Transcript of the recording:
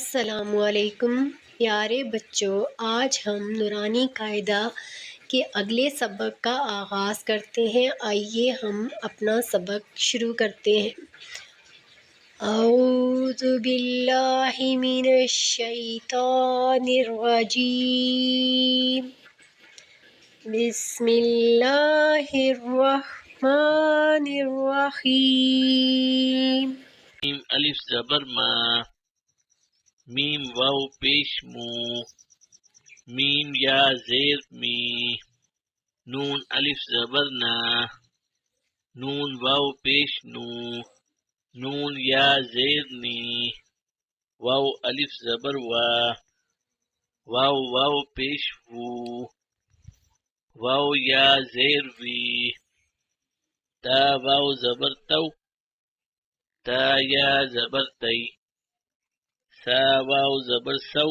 السلام علیکم پیارے بچوں، آج ہم نورانی قاعدہ کے اگلے سبق کا آغاز کرتے ہیں۔ آئیے ہم اپنا سبق شروع کرتے ہیں۔ اعوذ باللہ من الشیطان الرجیم، بسم اللہ الرحمن الرحیم۔ میم الف زبر ما، میم واو پیش مو، میم یا زیر می، نون الف زبر نا، نون واو پیش نو، نون یا زیر نی، واو الف زبر وا، واو واو پیش وو، واو یا زیر وی، تا واو زبر تو، تا یا زبر تی، سا واو زبر سو،